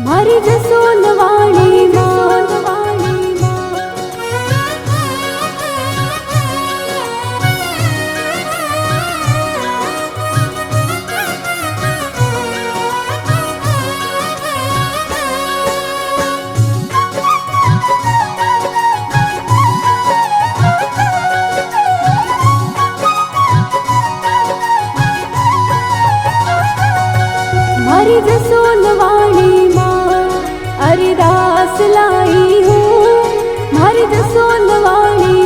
मारी जसोलवाणी मारी जसोलवाणी अरदास लाई हूँ। मारी जसोलवाणी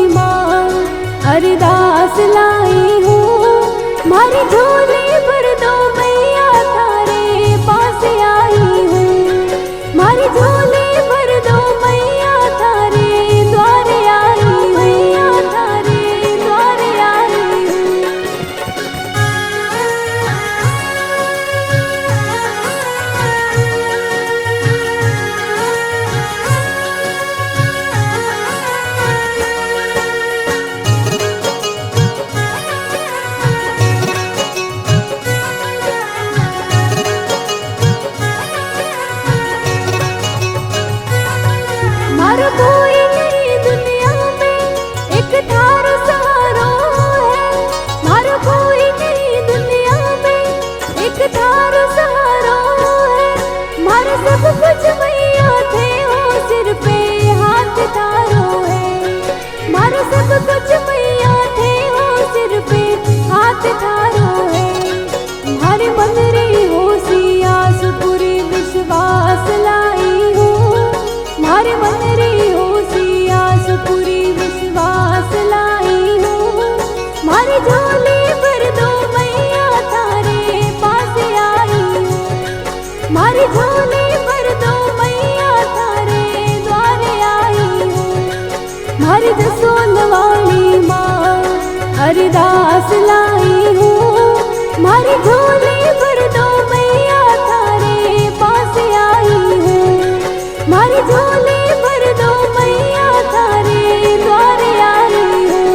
अरदास लाई हूँ। मारी झोली भर दो मैया थारे पास आई हूँ। मारी झोली भर दो मैया थारे द्वारे आई हूँ। मैया थारे द्वारे आई हूँ। मारो कोई नहीं दुनिया में एक थारो सहारो है। मारो कोई नहीं दुनिया में एक थारो सहारो है। मारो सब कुछ मैया थे हो सिर पे हाथ थारो है। मारो सब कुछ मैया थे हो सिर पे हाथ थारो है। मारे मन रे होशिया सुपुरी विश्वास लाई हूँ। मारे मन रे होशिया सुपुरी विश्वास लाई हूँ। मारी झोली भर दो मैया थारे पास आई हूँ। मारी झोली भर दो मैया थारे द्वारे आई हूँ। मारी जसोलवाणी अरदास लाई हूँ। मारी झोली भर दो मैया थारे पास आई हूँ। मारी झोली भर दो मैया थारे द्वारे आई हूँ।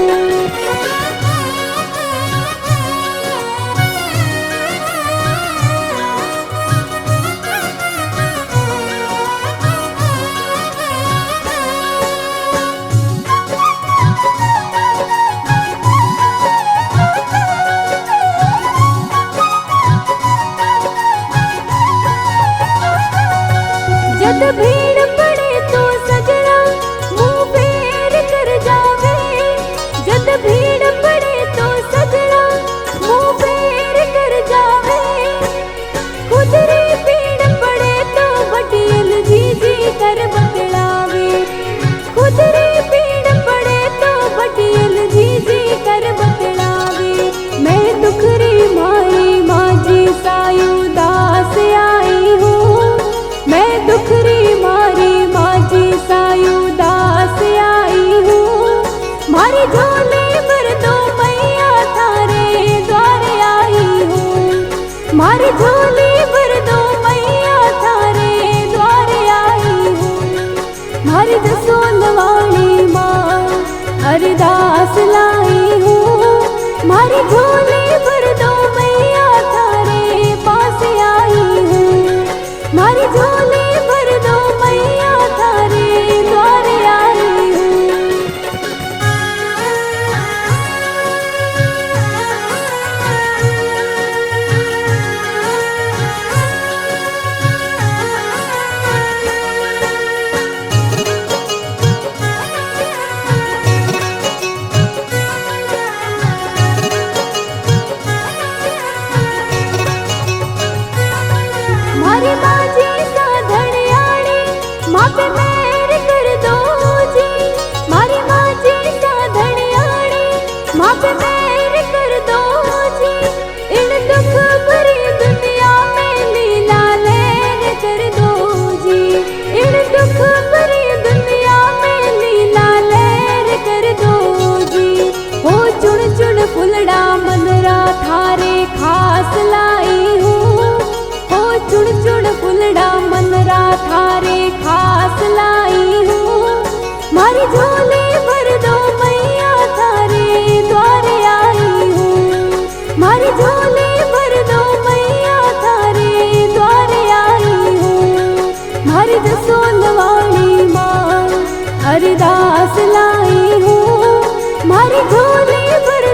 जद भीड़ पड़े तो सजना मुंह फेर कर जावे। जद भीड़ पड़े तो सजना मुंह फेर कर जावे। खुदरी भीड़ पड़े तो बटियल जी जी कर बतलावे। खुदरी भीड़ पड़े तो बटियल जी जी कर बतलावे। मैं दुखरी माई माझी सायु दास आई हूँ। मैं दुखरी मारी माझी सायु दास आई हूँ। मारी झोली भर दो मैया थारे द्वारे आई हूँ। मारी झोली भर दो मैया थारे द्वारे आई हूँ। मारी जसोलवाणी अरदास लाई हूँ। मारी झोली भर दो मैया थारे पास आई हूँ। मारी झोली भर दो मैया थारे द्वारे आई हूँ। मारी बाजी साधड़ियाड़ी माँ पे मेहर कर दो जी। मारी बाजी साधड़ियाड़ी माँ पे मेहर कर दो जी। इन दुख भरी दुनिया में लीला लहर कर दो जी। इन दुख भरी दुनिया में लीला लहर कर दो जी। हो चुन चुन फुलड़ा मनरा थारे खास लाई हूँ। हो चुन चुन फुलड़ा मनरा थारे खास लाई हूँ। मारी झोली भर दो मैया थारे द्वारे आई हूँ। मारी झोली भर दो मैया थारे द्वारे आई हूँ। पास लाई हूँ, मारी झोली भर